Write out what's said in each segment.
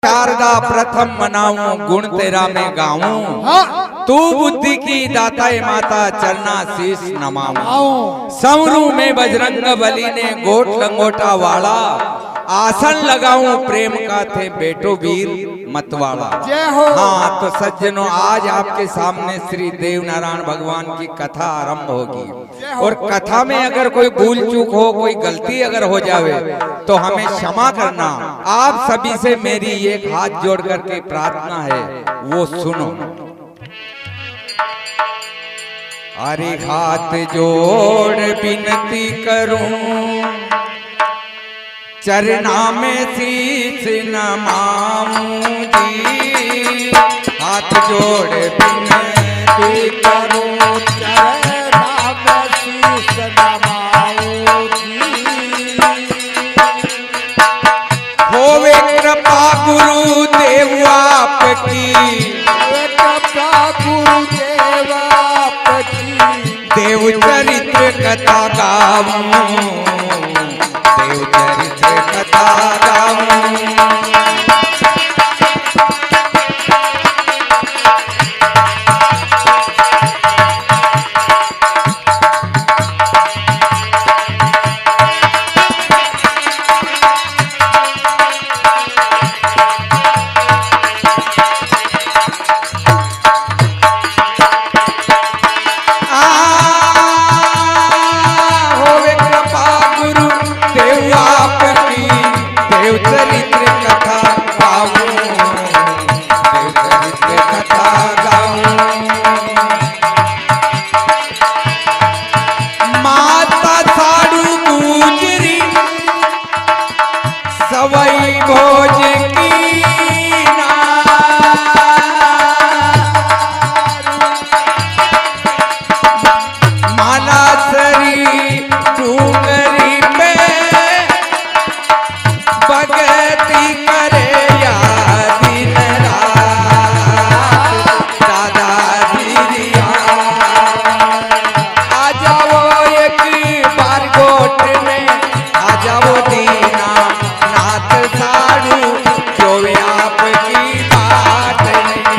शारदा प्रथम मनाऊं गुण तेरा मैं गाऊं। तू बुद्धि की दाता माता चरना शीश नमाऊं। समरू में बजरंग बली ने गोट लंगोटा वाला, आसन लगाऊं प्रेम का थे बेटो वीर मतवाला। जय हो। हाँ तो सज्जनों, आज आपके सामने श्री देव नारायण भगवान की कथा आरंभ होगी। और कथा में अगर कोई भूल चूक हो, कोई गलती अगर हो जावे तो हमें क्षमा करना। आप सभी से मेरी एक हाथ जोड़ करके प्रार्थना है, वो सुनो। अरे हाथ जोड़ विनती करूं, चरना में शीश नमाऊं जी। हाथ जोड़ विनती करूं, चरना में शीश नमाऊं जी। होवे कृपा गुरु देव आपकी, कृपा गुरुदेव आपकी। देव चरित्र कथा गाऊं, देव चरित्र कथा गाऊं। चरित्र कथा गाऊं, देव चरित्र कथा गाऊं। माता साड़ू गुजरी सवई भोज की माला सरी डूंगरी पे भगती करे या दिन रात। दादा दीदिया आ जाओ एक बार गोट में, आ जाओ दीना नाथ साड़ू, जो आपकी बात नहीं।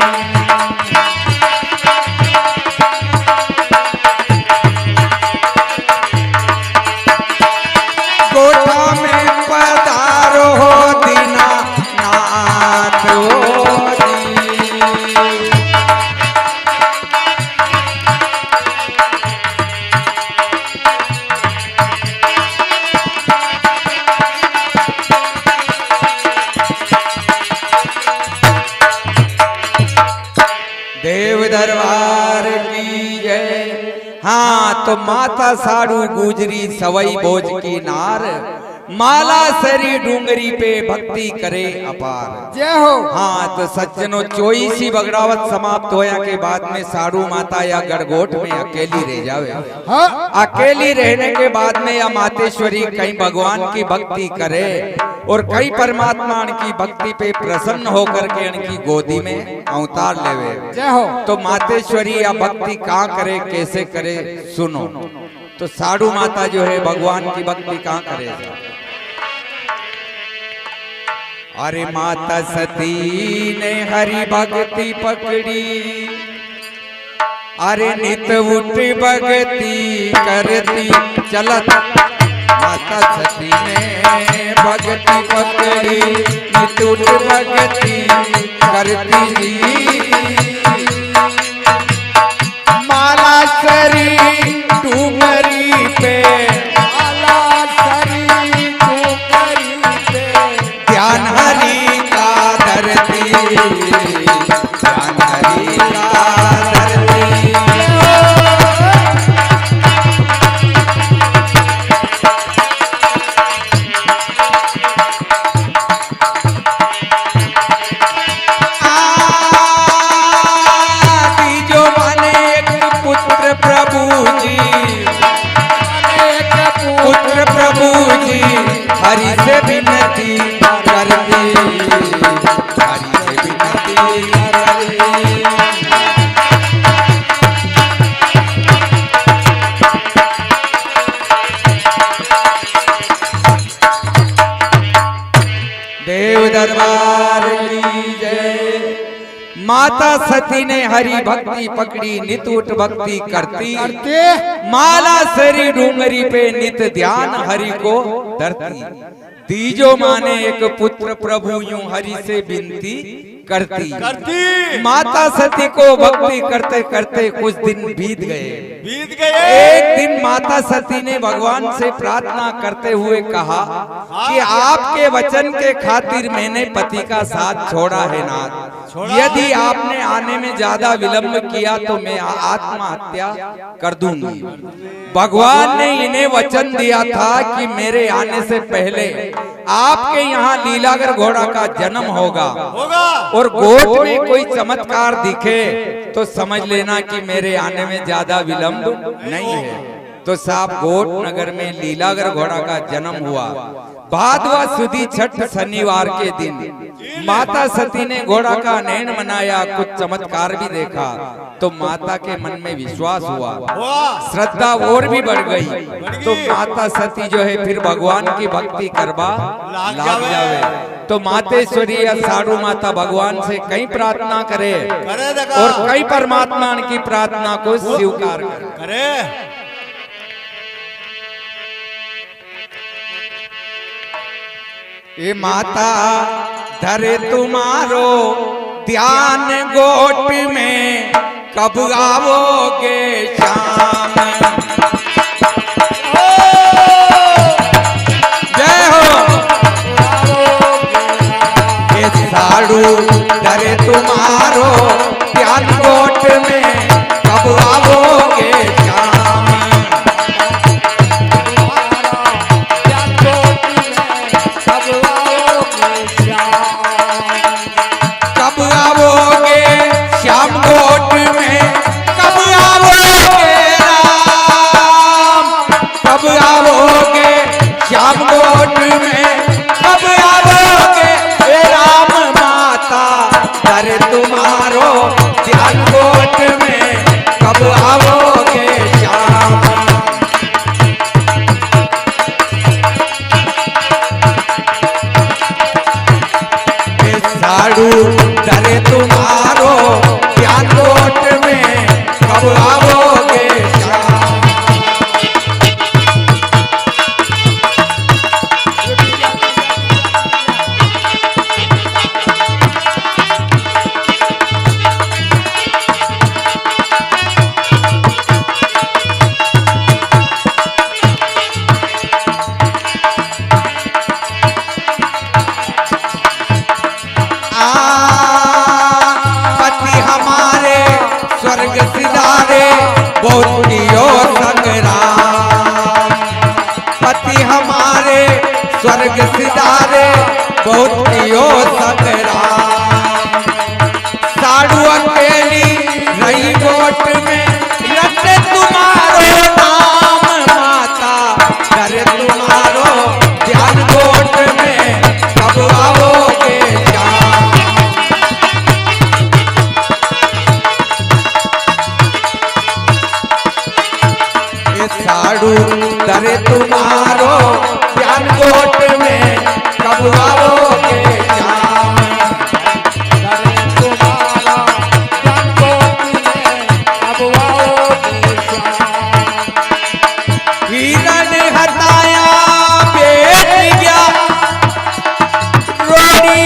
गोटा में पधारो हो दीना नाथ हो दी। देव दरबार की जय। हाँ तो माता साड़ू गुजरी सवई भोज की नार, माला सरी डूंगरी पे भक्ति करे अपार। जय हो। हाँ तो सज्जनों, चोईसी बगड़ावत समाप्त होया के बाद में साड़ू माता या गड़गोट में अकेली रह जावे। हाँ। अकेली रहने के बाद में या मातेश्वरी कई भगवान की भक्ति करे और कई परमात्मा की भक्ति पे प्रसन्न होकर के इनकी गोदी में अवतार लेवे। जय हो। तो मातेश्वरी या भक्ति कहाँ करे, कैसे करे, सुनो। तो साड़ू माता जो है भगवान की भक्ति कहाँ करे। अरे माता सती ने हरि भक्ति पकड़ी, अरे नित उठ भक्ति करती चलत। माता सती ने भक्ति पकड़ी, नित उठ भक्ति करती। माला सरी डूंगरी पे, माला सरी डूंगरी पे। ध्यान हरि का धरती, ध्यान हरि का धरती। आदि जो माने एक पुत्र प्रभु जी, पुत्र प्रभु जी हरि से विनती करती, हरि से विनती करती। देव दरबार की माता सती ने हरि भक्ति पकड़ी, नित उठ भक्ति करती, करते माला सरी डूंगरी पे नित ध्यान हरि को धरती। तीजो माने एक पुत्र प्रभु यूं हरि से विनती करती। माता सती को भक्ति करते करते कुछ दिन बीत गए। एक दिन माता सती ने भगवान से प्रार्थना करते हुए कहा कि आपके वचन के खातिर मैंने पति का साथ छोड़ा है नाथ, यदि आपने आने में ज्यादा विलंब किया तो मैं आत्महत्या कर दूंगी। भगवान ने इन्हें वचन दिया था कि मेरे आने से पहले आपके यहाँ लीलागर घोड़ा का जन्म होगा और गोद में कोई चमत्कार दिखे तो समझ लेना कि मेरे आने में ज्यादा विलंब नहीं है। तो साहब गोट नगर में लीलागर घोड़ा का जन्म हुआ। भादवा सुदी छठ शनिवार के दिन माता सती ने घोड़ा का नयन मनाया, कुछ चमत्कार भी देखा तो माता के मन में विश्वास हुआ, श्रद्धा और भी बढ़ गई। तो माता सती जो है फिर भगवान की भक्ति करवा लाग जावे। तो मातेश्वरी या साड़ू माता भगवान से कई प्रार्थना करे और कई परमात्मा की प्रार्थना को स्वीकार करे। ये माता धरे तुम्हारो ध्यान गोट में, कब आओगे शाम। जय हो। ये साड़ू धरे तुम्हारो ध्यान गोट में, कब आओगे शाम। कब आओगे श्याम गोट में, कब आओगे राम। कब आओगे श्याम गोट में, कब आओगे राम। माता धरे तुम्हारो ध्यान गोट में, कब आओगे श्याम। साड़ू धरे तुम्हारो ध्यान गोट में, कब आओगे श्याम। पति हमारे स्वर्ग सिधारे, बहुत कियो संग्राम। पति हमारे स्वर्ग सिधारे, बहुत कियो संग्राम। साड़ू अकेली रही गोट में, रटे तुम्हारो नाम। माता धरे तुम्हारो ध्यान गोट में, कब आओगे श्याम। साड़ू धरे तुम्हारो ध्यान गोट में, कब आओगे श्याम। धरे तुम्हारा ध्यान गोट में, कब आओगे श्याम। हिरण हटाया बेच गया, रोटी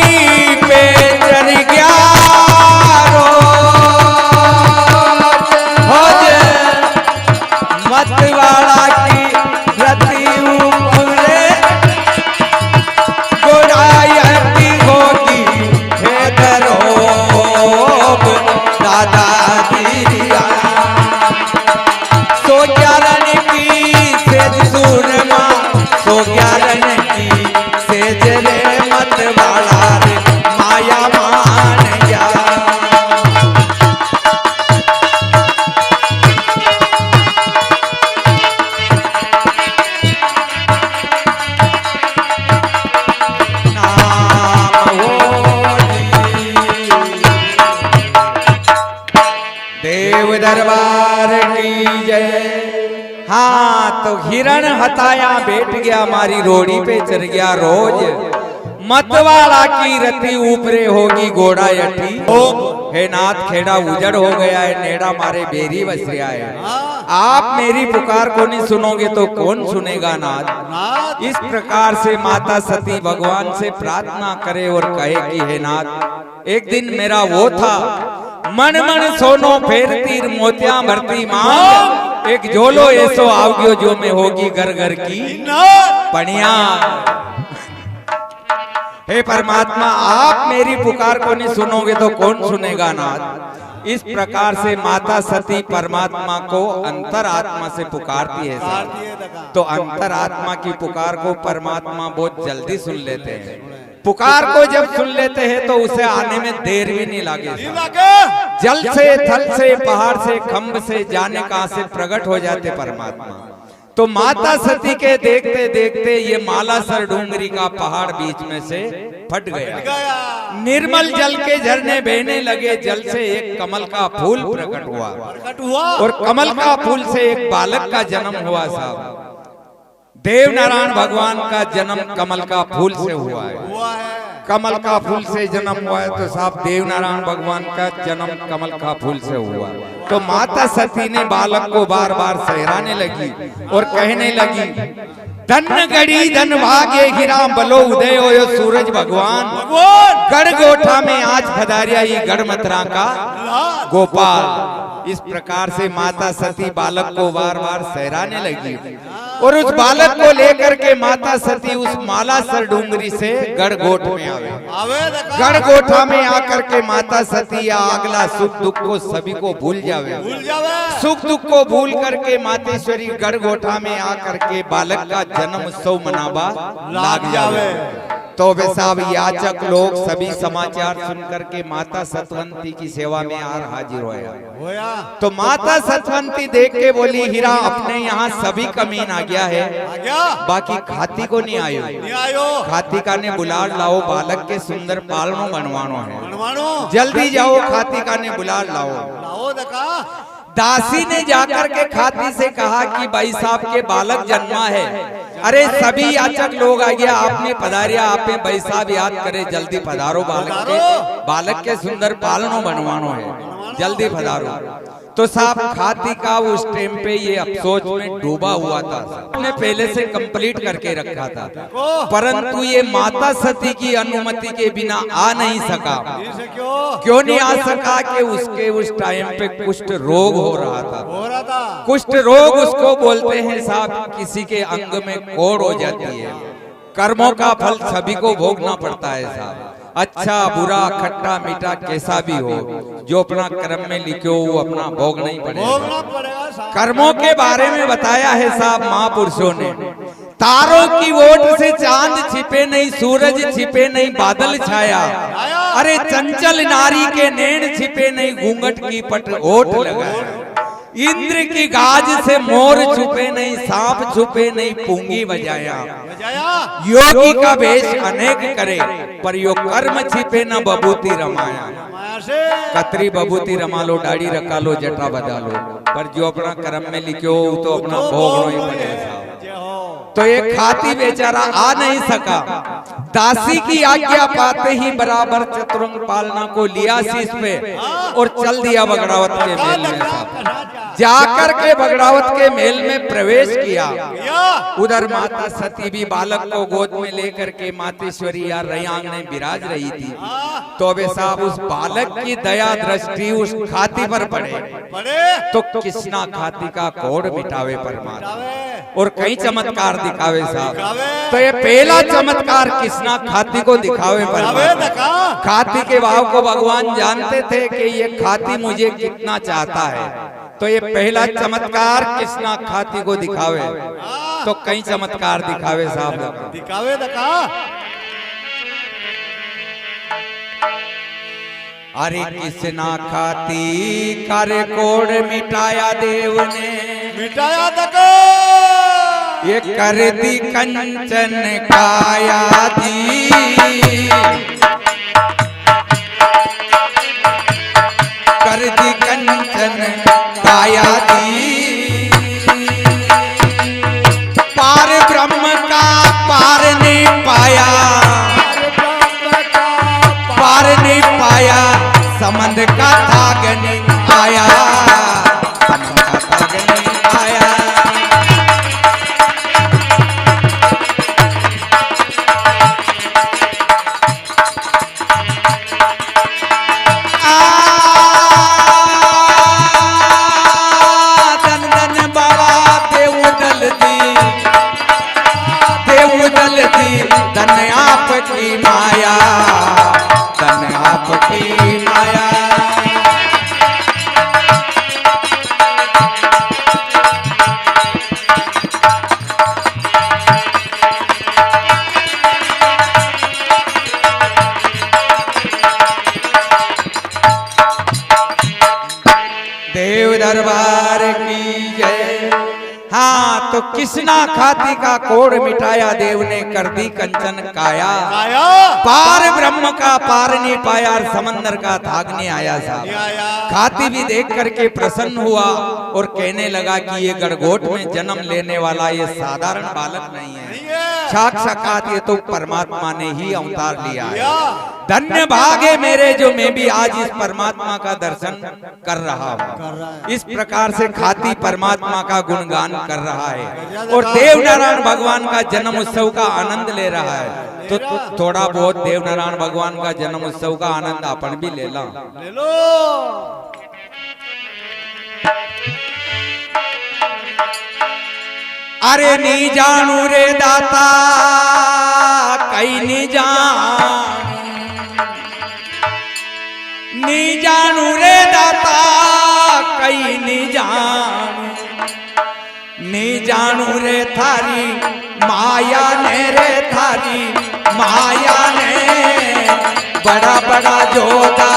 पे चढ़ गया मतवाड़ा की रति ऊपरे, गोरायती होगी हे दरोब दादा दीदिया। सो ग्यारन की सेज सूरमा, सो ग्यारन की सेज रे मतवाड़ा रे माया मान गया। देव दरबार की जय। हाँ तो हिरण हताया बैठ गया, हमारी रोड़ी पे चढ़ गया रोज। मतवाला की रति ऊपरे होगी घोड़ा यठी। हे नाथ खेड़ा उजड़ हो गया है, नेड़ा मारे बेरी बस रहा है। आप मेरी पुकार को नहीं सुनोगे तो कौन सुनेगा नाथ। इस प्रकार से माता सती भगवान से प्रार्थना करे और कहे कि हे नाथ, एक दिन मेरा वो था, मन मन सोनो फेर तीर मोतिया भरती मांग, एक झोलो ऐसो आवग्यो जो में होगी घर घर की पनिया। हे परमात्मा, आप मेरी पुकार को नहीं सुनोगे तो कौन सुनेगा नाथ। इस प्रकार से माता सती परमात्मा को अंतरात्मा से पुकारती है साहब। तो अंतरात्मा की पुकार को परमात्मा बहुत जल्दी सुन लेते हैं। पुकार को जब सुन लेते हैं तो उसे आने में देर भी नहीं लगे। जल से, थल से, पहाड़ से, खंभ से, जाने कहां से प्रकट हो जाते परमात्मा। तो माता सती के देखते देखते ये मालासर डूंगरी का पहाड़ बीच में से फट गया। निर्मल जल के झरने बहने लगे। जल से एक कमल का फूल प्रकट हुआ और कमल का फूल से एक बालक का जन्म हुआ साहब। देव नारायण भगवान का जन्म कमल का फूल से हुआ है। कमल का फूल से जन्म हुआ है तो साहब देव नारायण भगवान का जन्म कमल का फूल से हुआ। तो माता सती ने बालक को बार बार सहराने लगी और कहने लगी, धन गड़ी धन भागे हीरा बलो उदय हो सूरज भगवान, गढ़ गोठा में आज पधारिया ही गढ़ मथुरा का गोपाल। इस प्रकार से माता सती बालक को बार बार सहराने लगी और उस बालक को लेकर के माता सती उस मालासर डूंगरी से गढ़गोठ में आवे। गढ़गोठा में आकर के माता सती या अगला सुख दुख को सभी को भूल जावे। सुख दुख को भूल करके मातेश्वरी गढ़गोठा में आकर के बालक का जन्म उत्सव मनावा लाग जावे। तो वे साहब याचक लोग सभी समाचार सुनकर के माता सतवंती की सेवा में हाजिर होया। तो माता सतवंती देख के बोली, हीरा अपने यहाँ सभी कमीन आ गया है, बाकी खाती को नहीं आयो। खातिका ने बुला लाओ, बालक के सुंदर पालनो बनवानो है, जल्दी जाओ खातिका ने बुला लाओ। दासी ने जाकर के खाती से कहा कि भाई साहब के बालक जन्मा है। अरे सभी याचक लोग आ गया, आपने पधारिया, आपने भाई साहब याद करे, जल्दी पधारो, बालक के सुंदर पालनो बनवानो है, जल्दी पधारो। तो साहब खाती का उस टाइम पे ये अफसोस में डूबा हुआ था, उसने पहले से कंप्लीट करके रखा था, परंतु ये माता सती की अनुमति के बिना आ नहीं सका। क्यों नहीं आ सका? कि उसके उस टाइम पे कुष्ठ रोग हो रहा था। कुष्ठ रोग उसको बोलते हैं साहब, किसी के अंग में कोड़ हो जाती है। कर्मों का फल सभी को भोगना पड़ता है साहब, अच्छा बुरा खट्टा मीठा कैसा भी हो, जो अपना कर्म में लिखो वो अपना भोगना ही पड़ेगा। कर्मों के बारे में बताया है साहब महापुरुषों ने, तारों की ओट से चांद छिपे नहीं, सूरज छिपे नहीं, बादल छाया। अरे चंचल नारी के नैन छिपे नहीं, घूंघट की पट ओट लगाया। इंद्र की गाज से मोर छुपे नहीं, सांप छुपे नहीं, पूंगी बजाया। योगी का वेश अनेक करे, पर यो कर्म छिपे न बबूती रमाया। कतरी बबूती रमा लो, दाढ़ी रखा लो, जटा बजा लो, पर जो अपना कर्म में लिखो तो अपना भोगना ही पड़ेगा। तो एक खाती बेचारा आ नहीं सका। दासी की आज्ञा पाते ही बराबर चतुरंग पालना को लिया शीश पे और चल दिया बगड़ावत के मेल में। जाकर के बगड़ावत के मेल में प्रवेश किया। उधर माता सती भी बालक को गोद में लेकर के मातेश्वरी या रयांग ने विराज रही थी। तो अबे साहब उस बालक की दया दृष्टि उस खाती पर पड़े तो किसना खाती का कोड़ मिटावे परमात्मा और कई चमत्कार दिखावे साहब। तो ये पहला चमत्कार किसना खाती को दिखावे परमात्मा। खाती के भाव को भगवान जानते थे कि ये खाती मुझे कितना चाहता है। तो ये पहला चमत्कार किसना खाती को दिखावे, तो कई चमत्कार दिखावे साहब, दिखावे दिखा। अरे किसना खाती करे कोड़ मिटाया देव ने, मिटाया दको ये कर दी कंचन काया दी। कर दी कंचन काया दी। पार ब्रह्म का पार ने पाया, समंद का तागनी आया, समंद का तागनी आया। धन धन बाबा देव दल दी धन आपकी माया, धन आपकी माया। देव दरबार की जय। हाँ तो किसना खाती का कोड़ मिटाया, देव ने कर दी कंचन काया। पार ब्रह्म का पार नहीं पाया और समंदर का थाग नहीं आया साहब। खाती भी देख करके प्रसन्न हुआ और कहने लगा कि ये गड़गोट में जन्म लेने वाला ये साधारण बालक नहीं है, साक्षात ये तो परमात्मा ने ही अवतार लिया है। धन्य भागे मेरे जो मैं भी आज इस परमात्मा का दर्शन कर रहा हूँ। इस प्रकार से खाती परमात्मा का गुणगान कर रहा है और देव नारायण भगवान का जन्म उत्सव का आनंद ले रहा है। तो थोड़ा बहुत देव नारायण भगवान का जन्म उत्सव का आनंद अपन भी ले लो। अरे नी जानू रे दाता कई नी जानू रे दाता कई नी जानू रे थारी माया ने रे थारी माया ने बड़ा बड़ा जोधा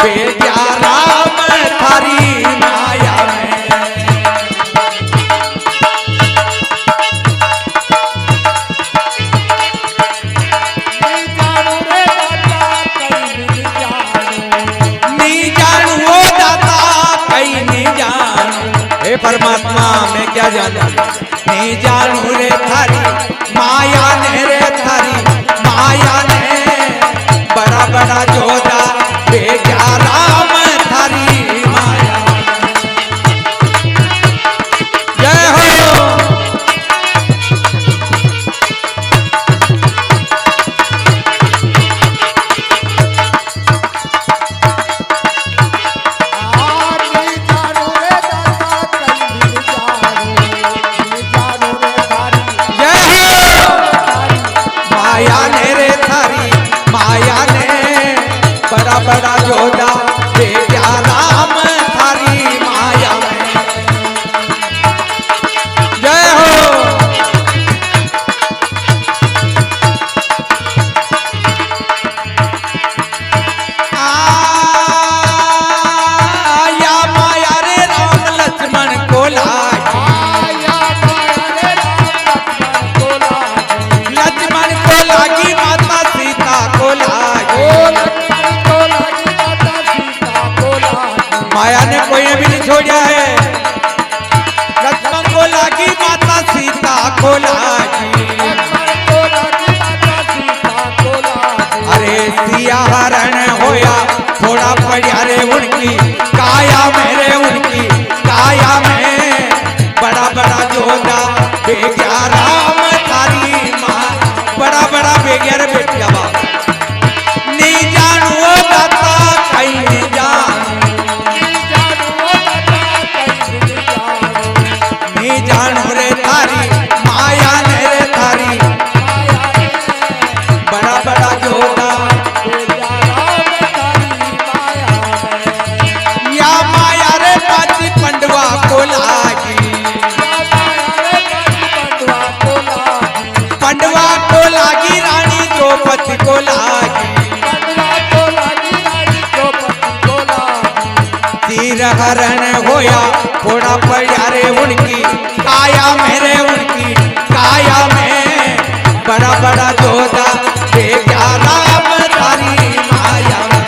बेजा राम थारी माया में। परमात्मा मैं क्या जानू, नहीं जानू रे थारी माया ने रे थारी माया ने बड़ा बड़ा जोधा बेजा राम थारी माया। जय हो। बड़ा जोधा बेजा राम थारी माया में। जय हो। या माया रे राम लक्ष्मण को लागी, लक्ष्मण को लागी माता सीता को लागी। माया ने कोई भी नहीं छोड़ा है, लक्ष्मण को लागी माता सीता को लागी। अरे सिया हरण होया थोड़ा पड़ा रे उनकी काया मेरे उनकी काया में बड़ा बड़ा जोधा बेजा राम थारी माँ। बड़ा बड़ा बेगिया रे बेटिया बाप नहीं जानू दाता कहीं नहीं जानू, जानू रे थारी माया ने रे थारी बड़ा बड़ा जोधा या माया रे पाची पंडवा को लागी, पंडवा को लागी रानी द्रौपदी को लागी। तीर हरण होया थोड़ा पड़ा रे उनकी काया मेरे उनकी काया में बड़ा बड़ा जोधा बेजा राम थारी माया में।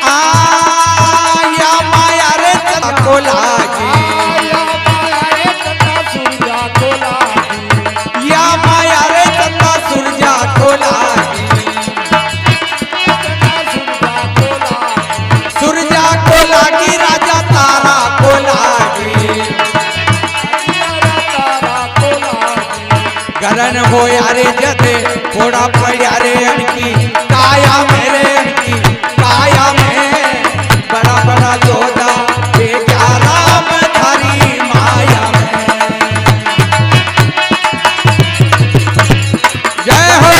आ होया रे जदे थोड़ा पड़ा रे अणकी काया मेरे अणकी काया में बड़ा बड़ा जोधा देखा राम थारी माया में। जय हो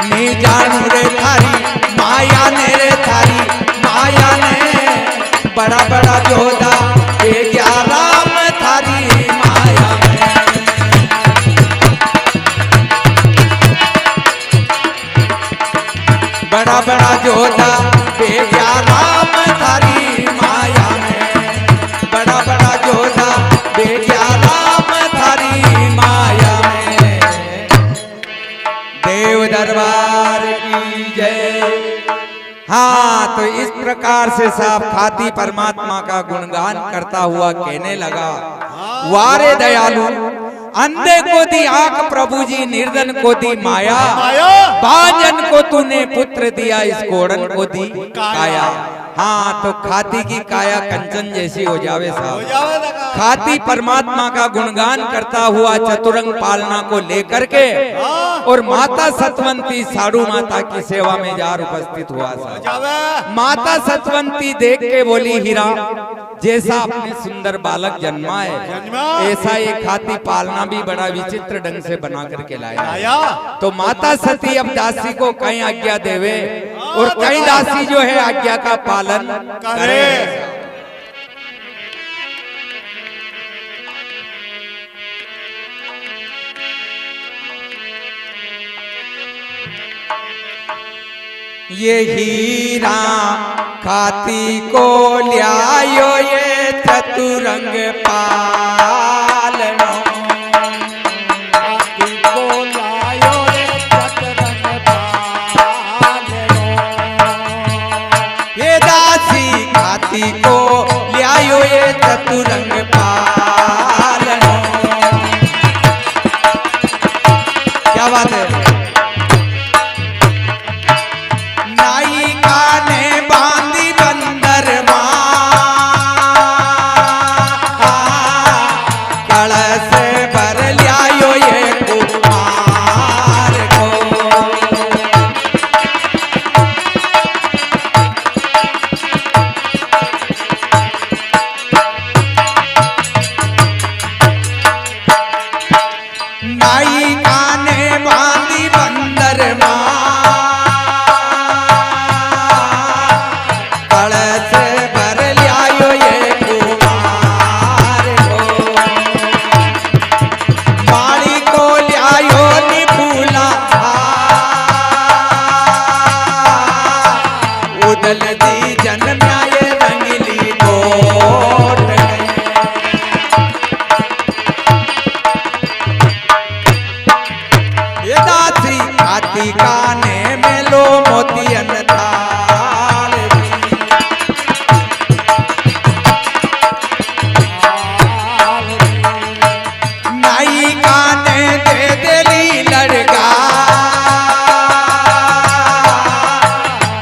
नी जानू रे थारी माया ने रे थारी माया ने बड़ा बड़ा जोधा देखा राम थारी माया में। बड़ा बड़ा जोधा देखा राम थारी माया में। बड़ा बड़ा जोधा देखा राम थारी माया में। देव दरबार की जय। हाँ, तो इस प्रकार से साहब खाती परमात्मा का गुणगान करता हुआ कहने लगा, वारे दयालु अंधे को दी आंख प्रभु जी, निर्धन को दी माया, बांझन को तूने पुत्र दिया, इस कोड़न को दी काया। हाँ, तो खाती की काया कंचन जैसी हो जावे साहब। खाती परमात्मा का गुणगान करता हुआ चतुरंग पालना को लेकर के और माता सतवंती साड़ू माता की सेवा में जार उपस्थित हुआ साहब। माता सतवंती देख के बोली, हीरा जैसा अपने सुंदर बालक जन्मा है ऐसा ये खाती पालना भी बड़ा विचित्र ढंग से बना करके लाया। तो माता सती अब दासी को कहीं आज्ञा देवे और कई दासी जो है आज्ञा का पालन करे। ये हीरा खाती को ल्यायो ये चतुरंग पालनो। खाती को लायो रे चतुरंग पालनो। ये दासी खाती को ल्यायो ये चतुरंग पालनो। क्या बात है। काने में लो मोतियन थाल, नाई काने दे देली लड़का,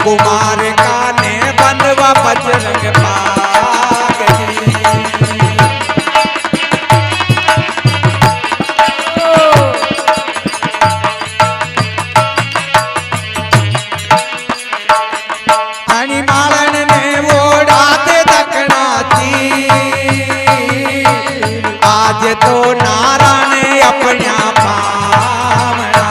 कुमार काने बनवा बजरंग तो नारायण अपना पावना,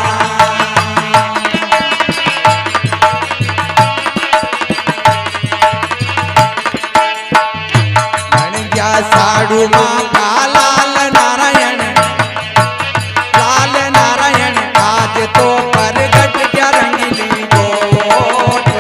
बन गया साड़ू माँ का लाल नारायण, लाल नारायण आज तो प्रगट गया रंगीली गोट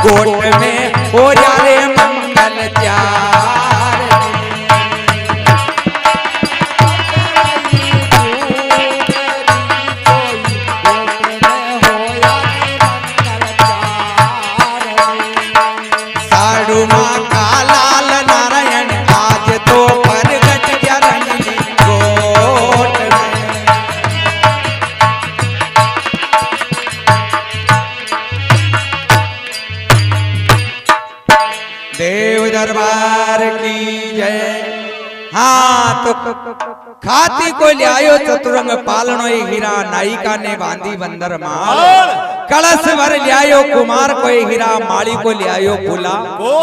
गोट में हो जा रे मंगल चार, साड़ू माँ का लाल नारायण आज तो प्रगट दरबार की जय। हाँ तो खाती को लियायो चतुरंग पालनो हीरा, नायिका ने बांधी बंदर माल। कलश भर लियायो कुमार को हीरा, माली को लियायो फूला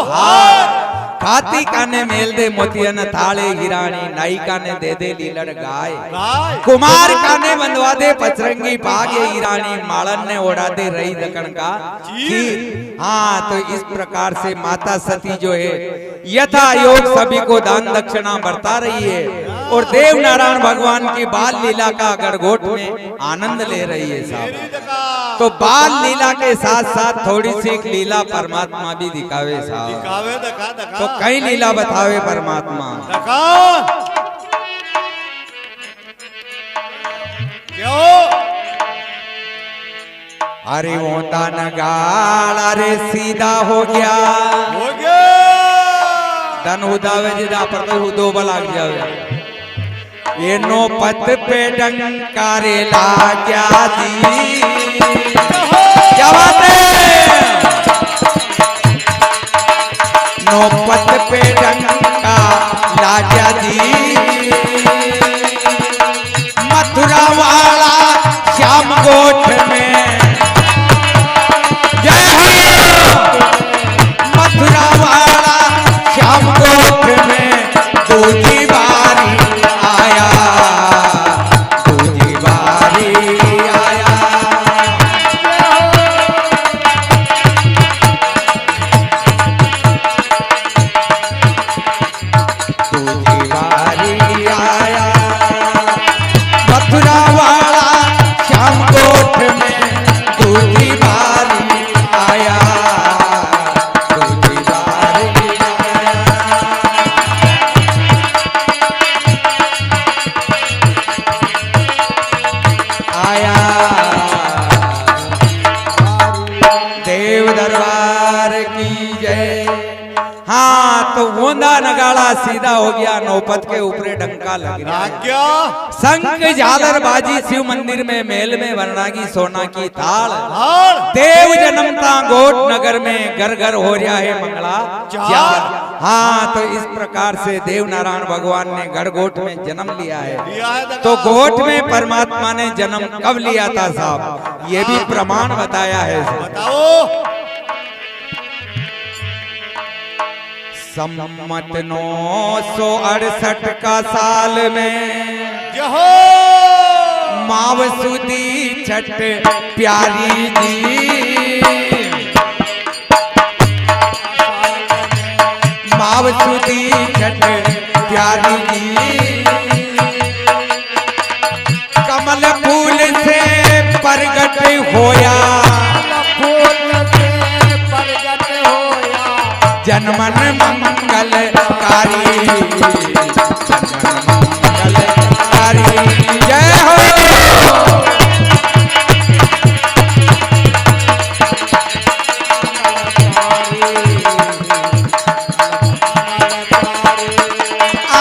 हार। खाती काने मेल दे मोतियन थाले हिरानी, नायिका ने दे लीलड़ गाय। कुमार काने बंधवा दे पचरंगी पागे हिरानी, मालन ने ओढ़ा दे रही दकन का खीर। हाँ तो इस प्रकार से माता सती जो है यथा योग सभी को दान दक्षिणा बरता रही है और देव नारायण भगवान की बाल लीला का गड़गोट में आनंद ले रही है साहब। तो बाल लीला के साथ साथ थोड़ी सी एक लीला परमात्मा भी दिखावे साहब। तो कई लीला बतावे परमात्मा। अरे होता नगाड़ अरे सीधा हो गया धन उदावे जिदा पर तो दो बला जावे। ये नो पत पे डंकारे ला क्या दी, क्या बात है। नो पत पे डंका लाजा दी, मथुरा वाला श्याम गोठ में जय हो। मथुरा वाला श्याम गोठ में दूजी बारी आया, दूजी बारी आया। दूजी बारी आया, मथुरा वाला श्याम गोठ में दूजी बारी आया, दूजी बारी आया। देव दरबार की जय। हाँ तो गोंदा नगाड़ा सीधा हो गया, नौपत के ऊपरे डंका लग गया। शंख झालर बाजी शिव मंदिर में मेल में वरनागी सोना की थाल। देव जन्मता गोट नगर में घर घर हो रहा है मंगला चार। हाँ तो इस प्रकार से देव नारायण भगवान ने गढ़ गोट में जन्म लिया है। तो गोट में परमात्मा ने जन्म कब लिया था साहब, ये भी प्रमाण बताया है। बताओ। सम्मत 968 का साल में मावसुदी छठ प्यारी जी, मावसुदी छठ प्यारी जी, कमल फूल से प्रगट होया, जनमन मंगलकारी, जनमन मंगलकारी जय हो। आ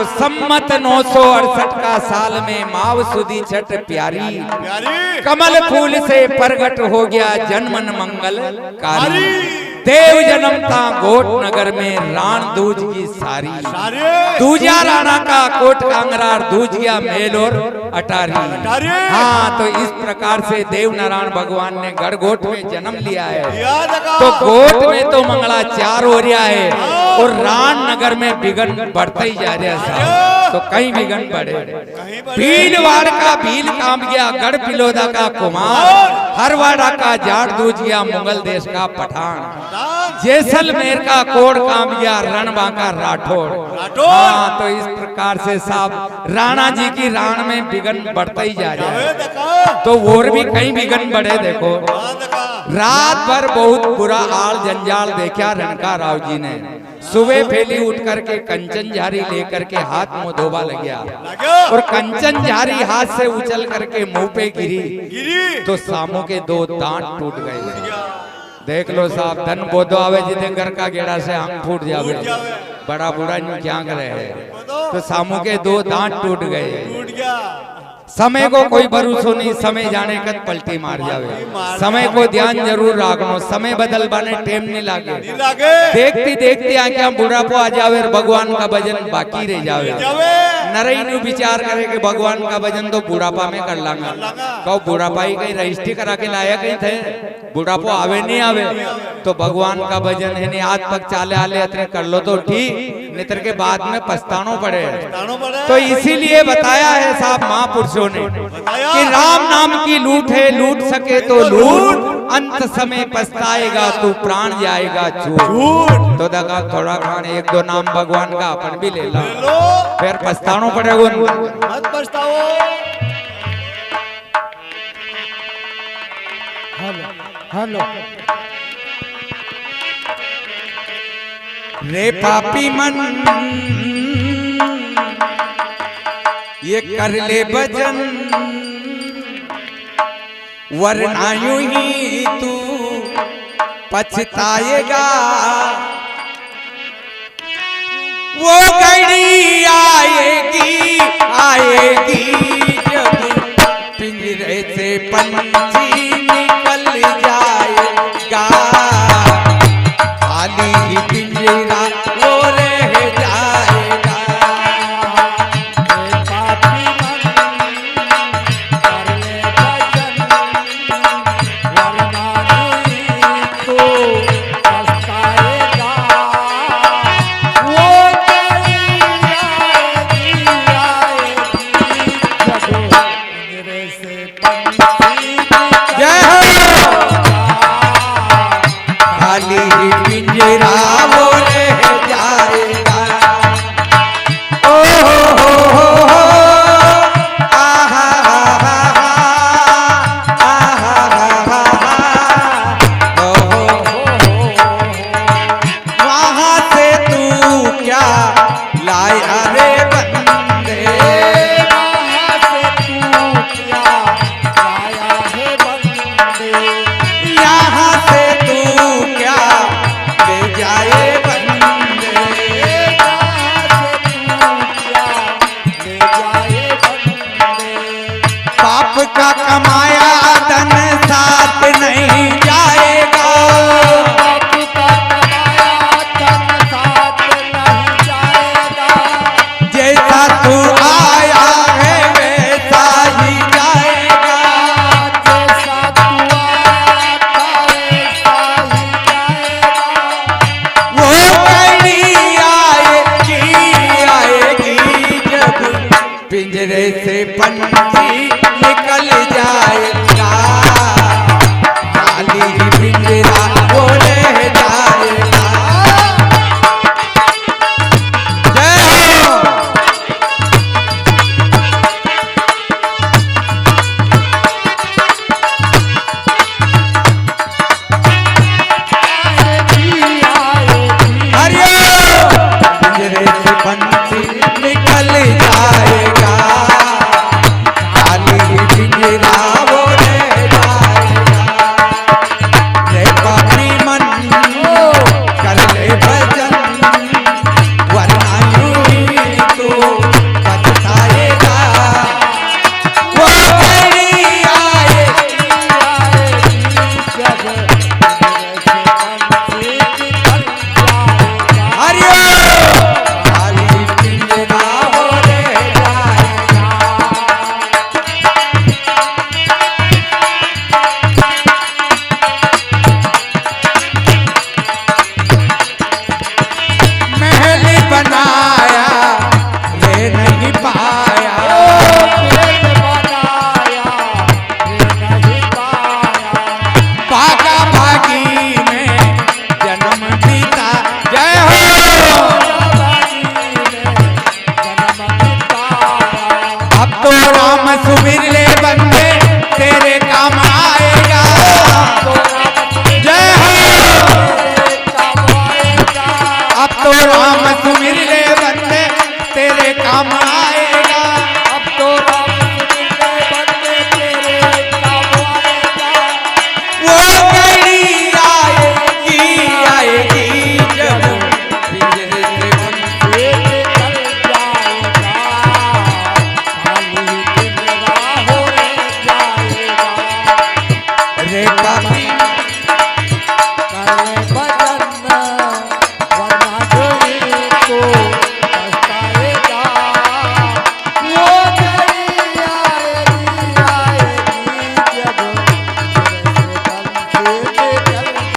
तो सम्मत 968 का साल में माव सुदी छठ प्यारी, कमल फूल से प्रगट हो गया जन्मन मंगल कारी। देव जन्मता गोट नगर में राण दूज की सारी, दूजिया राणा का कोट कांगरार दूजिया मेल और अटारी। हाँ, तो इस प्रकार से देव नारायण भगवान ने गढ़गोट में जन्म लिया है। तो गोट में तो मंगलाचार हो रहा है और राण नगर में बिगन बढ़ते ही जा रहा है। तो कहीं बिगन बढ़े, भीलवाड़ का भील काम गया, गढ़ पिलोदा का कुमार, हरवाड़ा का जाट दूज गया, मुगल देश का पठान, जैसलमेर का कोड काम गया, रणबा का राठौड़। हाँ, तो इस प्रकार से साहब राणा जी की राण में बिगन बढ़ता ही जा रहा है। तो और भी कहीं बिगन बढ़े। देखो, रात भर बहुत बुरा आल जंजाल देखा रणका राव जी ने। सुबह फैली उठ करके कंचन झारी लेकर के हाथ मुंह धोबा लग गया और कंचन झारी हाथ से उछल करके मुंह पे गिरी तो सामू के 2 दांत टूट गए। देख लो साहब, धन बोधो आवे जिते घर का गेड़ा से हम फूट जावे, बड़ा बूढ़ा क्या करे है। तो सामू के 2 दांत टूट गए। समय को कोई भरोसा नहीं, समय जाने कद पलटी मार जावे। समय को ध्यान जरूर रखनो, समय बदल बाने टेम नहीं लागे। देखती देखती आंखें बुढ़ापो आ जावे और भगवान का भजन बाकी रह जावे। नरई नु विचार करे कि भगवान का भजन तो बुढ़ापा में कर लांगा। कहो बुढ़ापा ही कहीं रजिस्ट्री करा के लाया कहीं थे, बुढ़ापो आवे नहीं आवे। तो भगवान का भजन है, आज तक चाले आले अतने कर लो तो ठीक, नितर के बाद में पछतानो पड़े। तो इसीलिए बताया है साहब महापुरुषों ने कि राम नाम की लूट है, लूट सके तो लूट, अंत समय पछताएगा तू प्राण जाएगा छूट। तो दगा थोड़ा खान 1-2 नाम भगवान का अपन भी ले लो, फिर पछतानो पड़ेगा। मत पछताओ। हेलो रे पापी मन ये कर ले भजन, वरना यूं ही तू पछताएगा। वो घड़ी आएगी आएगी जब पिंजरे से पंछी निकल जाएगा, खाली ही पिंजरा वो रह जाएगा। पापी मन कर ले भजन, वरना नहीं तो पछताएगा। वो घड़ी आएगी आएगी जब पिंजरे से पंछी मन